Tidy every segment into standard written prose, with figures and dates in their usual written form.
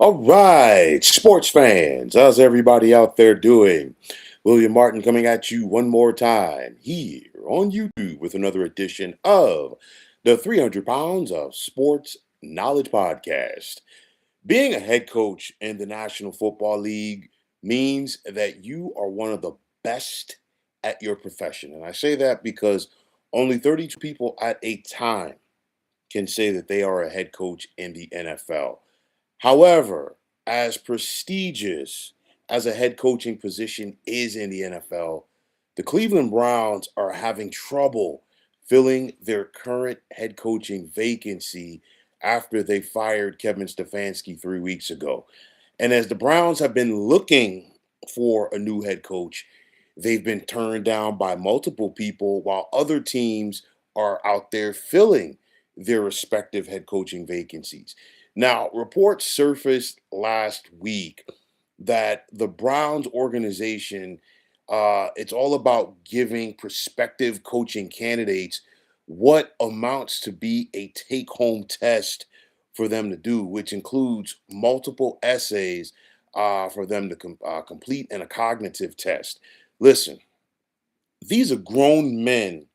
All right, sports fans, how's everybody out there doing? William Martin coming at you one more time here on YouTube with another edition of the 300 Pounds of Sports Knowledge Podcast. Being a head coach in the National Football League means that you are one of the best at your profession. And I say that because only 32 people at a time can say that they are a head coach in the NFL. However, as prestigious as a head coaching position is in the NFL, the Cleveland Browns are having trouble filling their current head coaching vacancy after they fired Kevin Stefanski 3 weeks ago. And as the Browns have been looking for a new head coach, they've been turned down by multiple people while other teams are out there filling their respective head coaching vacancies. Now, reports surfaced last week that the Browns organization, it's all about giving prospective coaching candidates what amounts to be a take-home test for them to do, which includes multiple essays for them to complete and a cognitive test. Listen, these are grown men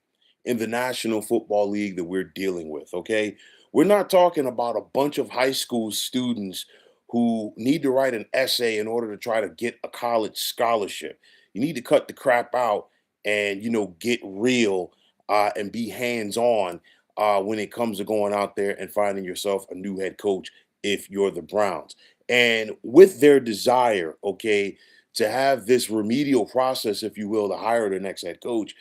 in the National Football League that we're dealing with, okay? We're not talking about a bunch of high school students who need to write an essay in order to try to get a college scholarship. You need to cut the crap out and, get real and be hands on when it comes to going out there and finding yourself a new head coach if you're the Browns. And with their desire, okay, to have this remedial process, if you will, to hire the next head coach,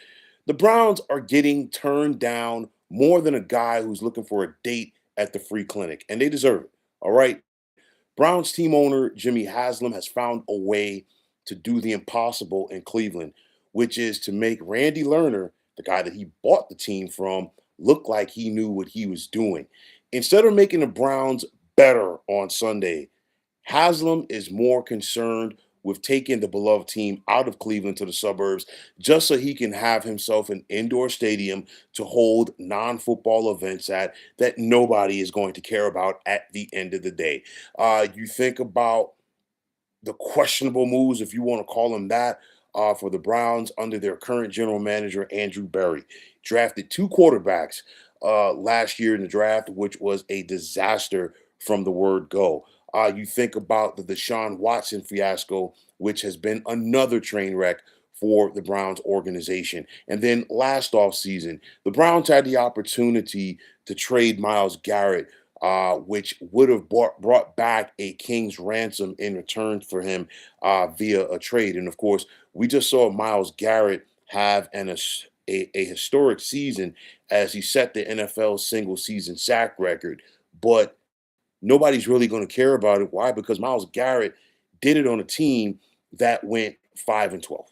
the Browns are getting turned down more than a guy who's looking for a date at the free clinic, and they deserve it. All right. Browns team owner Jimmy Haslam has found a way to do the impossible in Cleveland, which is to make Randy Lerner, the guy that he bought the team from, look like he knew what he was doing. Instead of making the Browns better on Sunday, Haslam is more concerned with taking the beloved team out of Cleveland to the suburbs just so he can have himself an indoor stadium to hold non-football events at that nobody is going to care about at the end of the day. You think about the questionable moves, if you want to call them that, for the Browns under their current general manager, Andrew Berry. Drafted two quarterbacks last year in the draft, which was a disaster from the word go. You think about the Deshaun Watson fiasco, which has been another train wreck for the Browns organization. And then last offseason, the Browns had the opportunity to trade Miles Garrett, which would have brought back a king's ransom in return for him via a trade. And of course, we just saw Miles Garrett have a historic season as he set the NFL single season sack record. But nobody's really going to care about it. Why? Because Miles Garrett did it on a team that went 5-12.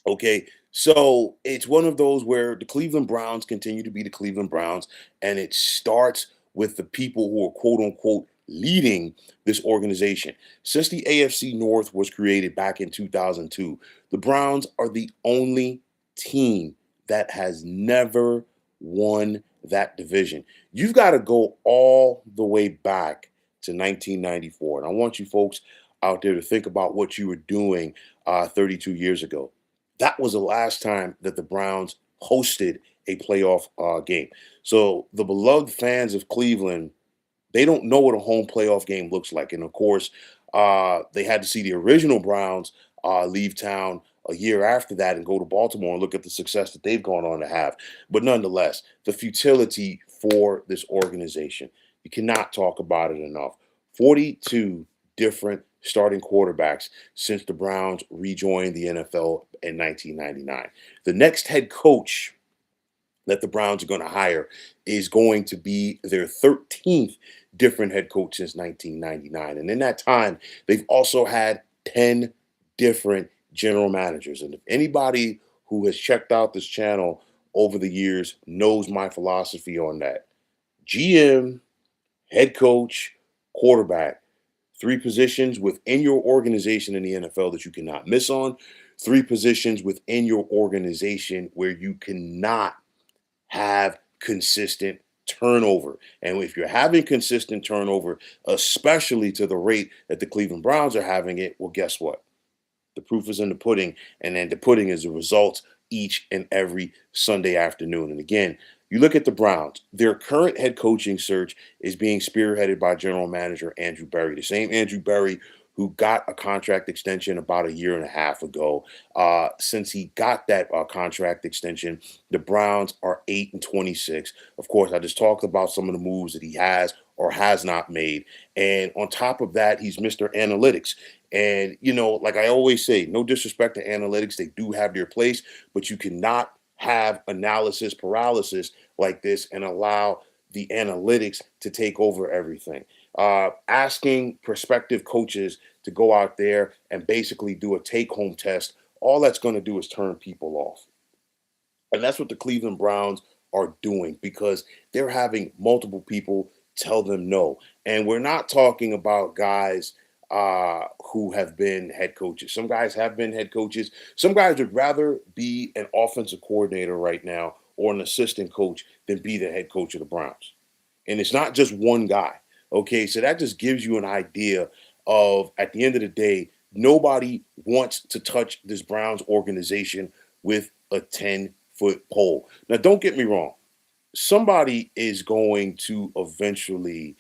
Okay. So it's one of those where the Cleveland Browns continue to be the Cleveland Browns, and it starts with the people who are quote unquote leading this organization. Since the AFC North was created back in 2002, the Browns are the only team that has never won that division. You've got to go all the way back to 1994. And I want you folks out there to think about what you were doing 32 years ago. That was the last time that the Browns hosted a playoff game. So the beloved fans of Cleveland, they don't know what a home playoff game looks like. And of course, they had to see the original Browns leave town a year after that and go to Baltimore and look at the success that they've gone on to have. But nonetheless, the futility for this organization, you cannot talk about it enough. 42 different starting quarterbacks since the Browns rejoined the NFL in 1999. The next head coach that the Browns are going to hire is going to be their 13th different head coach since 1999. And in that time, they've also had 10 different general managers. And if anybody who has checked out this channel over the years knows my philosophy on that, GM, head coach, quarterback, three positions within your organization in the NFL that you cannot miss on, three positions within your organization where you cannot have consistent turnover. And if you're having consistent turnover, especially to the rate that the Cleveland Browns are having it, well, guess what? The proof is in the pudding, and then the pudding is the results each and every Sunday afternoon. And again, you look at the Browns, their current head coaching search is being spearheaded by general manager Andrew Berry, the same Andrew Berry who got a contract extension about a year and a half ago. Since he got that contract extension, the Browns are 8-26. Of course, I just talked about some of the moves that he has or has not made. And on top of that, he's Mr. Analytics. And, like I always say, no disrespect to analytics, they do have their place, but you cannot have analysis paralysis like this and allow the analytics to take over everything. Asking prospective coaches to go out there and basically do a take home test, all that's going to do is turn people off. And that's what the Cleveland Browns are doing because they're having multiple people tell them no. And we're not talking about guys who have been head coaches. Some guys have been head coaches. Some guys would rather be an offensive coordinator right now or an assistant coach than be the head coach of the Browns. And it's not just one guy. Okay. So that just gives you an idea of, at the end of the day, nobody wants to touch this Browns organization with a 10-foot pole. Now, don't get me wrong. Somebody is going to eventually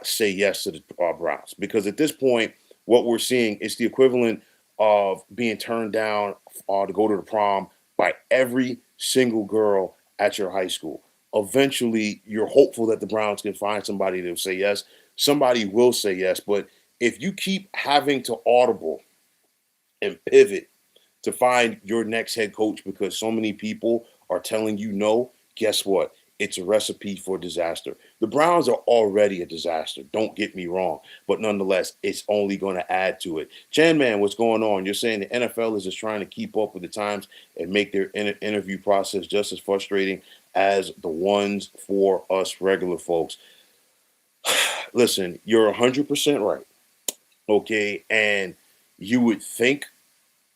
say yes to the Browns because at this point, what we're seeing is the equivalent of being turned down to go to the prom by every single girl at your high school. Eventually, you're hopeful that the Browns can find somebody that will say yes. Somebody will say yes, but if you keep having to audible and pivot to find your next head coach because so many people are telling you no, guess what? It's a recipe for disaster. The Browns are already a disaster. Don't get me wrong. But nonetheless, it's only going to add to it. Chan Man, what's going on? You're saying the NFL is just trying to keep up with the times and make their interview process just as frustrating as the ones for us regular folks. Listen, you're 100% right. Okay. And you would think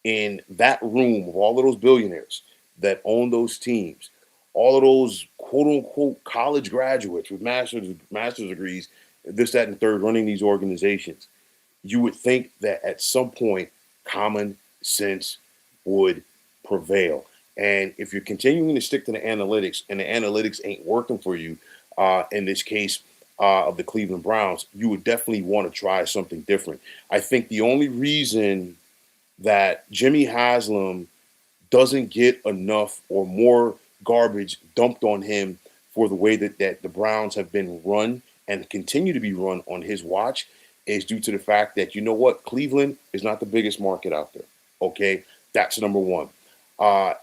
in that room of all of those billionaires that own those teams, all of those quote unquote college graduates with master's degrees, this, that, and the third, running these organizations, you would think that at some point common sense would prevail. And if you're continuing to stick to the analytics and the analytics ain't working for you, in this case of the Cleveland Browns, you would definitely want to try something different. I think the only reason that Jimmy Haslam doesn't get enough or more garbage dumped on him for the way that the Browns have been run and continue to be run on his watch is due to the fact that, you know what, Cleveland is not the biggest market out there. Okay, that's number one.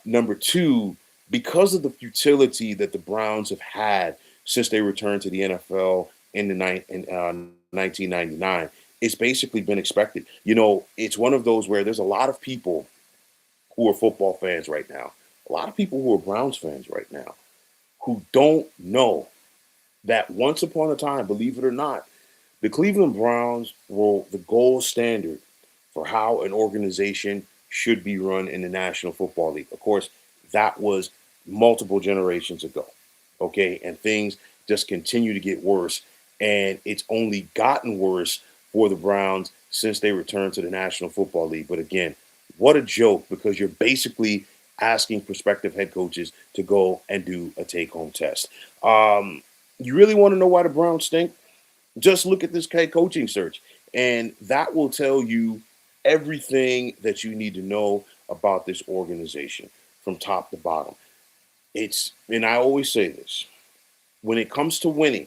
Number two, because of the futility that the Browns have had since they returned to the NFL in 1999, it's basically been expected. It's one of those where there's a lot of people who are football fans right now, a lot of people who are Browns fans right now, who don't know that once upon a time, believe it or not, the Cleveland Browns were the gold standard for how an organization should be run in the National Football League. Of course, that was multiple generations ago. Okay. And things just continue to get worse. And it's only gotten worse for the Browns since they returned to the National Football League. But again, what a joke, because you're basically asking prospective head coaches to go and do a take home test. You really want to know why the Browns stink? Just look at this head coaching search, and that will tell you everything that you need to know about this organization from top to bottom. And I always say this, when it comes to winning,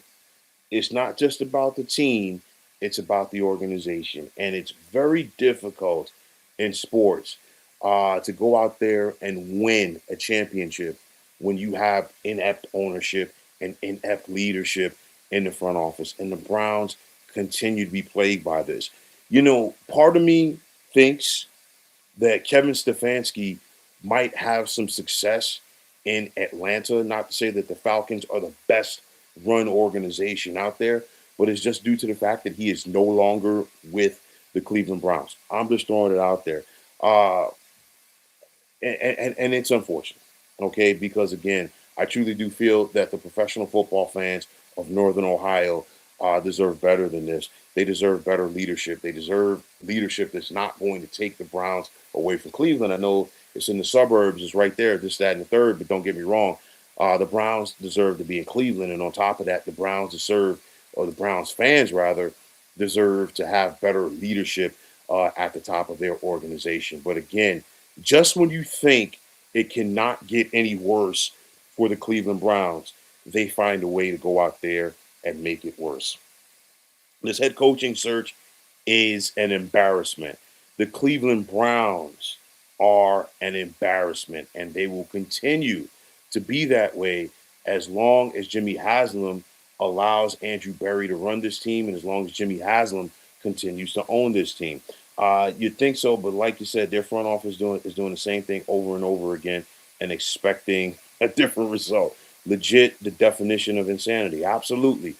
it's not just about the team, it's about the organization. And it's very difficult in sports to go out there and win a championship when you have inept ownership and inept leadership in the front office. And the Browns continue to be plagued by this. Part of me thinks that Kevin Stefanski might have some success in Atlanta. Not to say that the Falcons are the best run organization out there, but it's just due to the fact that he is no longer with the Cleveland Browns. I'm just throwing it out there. And it's unfortunate, okay? Because again, I truly do feel that the professional football fans of Northern Ohio deserve better than this. They deserve better leadership. They deserve leadership that's not going to take the Browns away from Cleveland. I know it's in the suburbs, it's right there, this, that, and the third, but don't get me wrong. The Browns deserve to be in Cleveland. And on top of that, the Browns deserve, or the Browns fans rather, deserve to have better leadership at the top of their organization. But again, just when you think it cannot get any worse for the Cleveland Browns, they find a way to go out there and make it worse. This head coaching search is an embarrassment. The Cleveland Browns are an embarrassment, and they will continue to be that way as long as Jimmy Haslam allows Andrew Berry to run this team, and as long as Jimmy Haslam continues to own this team. You'd think so, but like you said, their front office is doing the same thing over and over again and expecting a different result. Legit, the definition of insanity. Absolutely.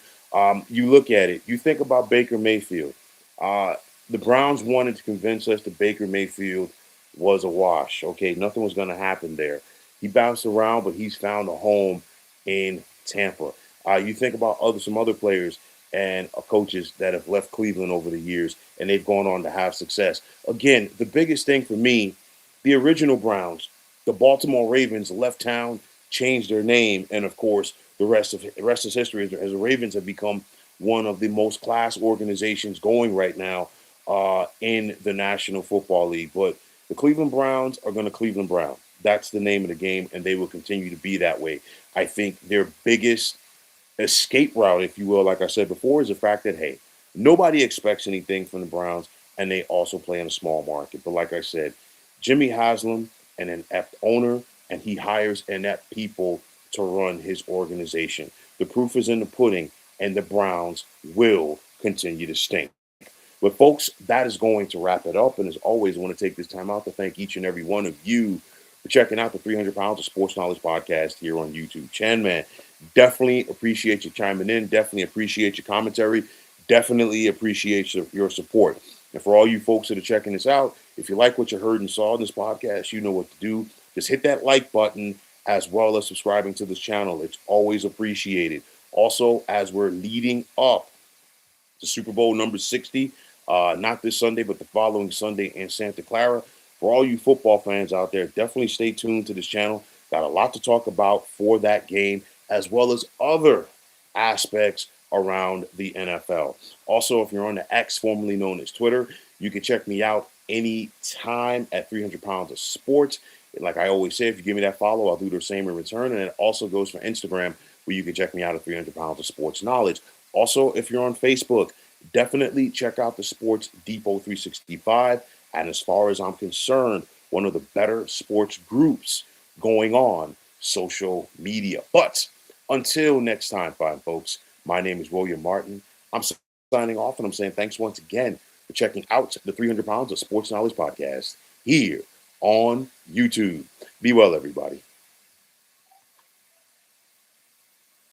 You look at it, you think about Baker Mayfield. Uh, the Browns wanted to convince us that Baker Mayfield was a wash. Okay, nothing was going to happen there. He bounced around, but he's found a home in Tampa. You think about some other players and coaches that have left Cleveland over the years, and they've gone on to have success. Again, the biggest thing for me, the original Browns, the Baltimore Ravens left town, changed their name, and of course, the rest is history. As the Ravens have become one of the most class organizations going right now in the National Football League. But the Cleveland Browns are going to Cleveland Brown. That's the name of the game, and they will continue to be that way. I think their biggest escape route, if you will, like I said before, is the fact that, hey, nobody expects anything from the Browns, and they also play in a small market. But like I said, Jimmy Haslam and an apt owner, and he hires inept people to run his organization. The proof is in the pudding, and the Browns will continue to stink. But folks, that is going to wrap it up. And as always, I want to take this time out to thank each and every one of you for checking out the 300 Pounds of Sports Knowledge podcast here on YouTube. Chan, man, definitely appreciate you chiming in. Definitely appreciate your commentary. Definitely appreciate your support. And for all you folks that are checking this out, if you like what you heard and saw in this podcast, you know what to do. Just hit that like button as well as subscribing to this channel. It's always appreciated. Also, as we're leading up to Super Bowl number 60, not this Sunday, but the following Sunday in Santa Clara. For all you football fans out there, definitely stay tuned to this channel. Got a lot to talk about for that game, as well as other aspects around the NFL. Also, if you're on the X, formerly known as Twitter, you can check me out anytime at 300 Pounds of Sports. Like I always say, if you give me that follow, I'll do the same in return. And it also goes for Instagram, where you can check me out at 300 Pounds of Sports Knowledge. Also, if you're on Facebook, definitely check out the Sports Depot 365. And as far as I'm concerned, one of the better sports groups going on social media. But until next time, fine folks, my name is William Martin. I'm signing off, and I'm saying thanks once again for checking out the 300 Pounds of Sports Knowledge podcast here on YouTube. Be well, everybody.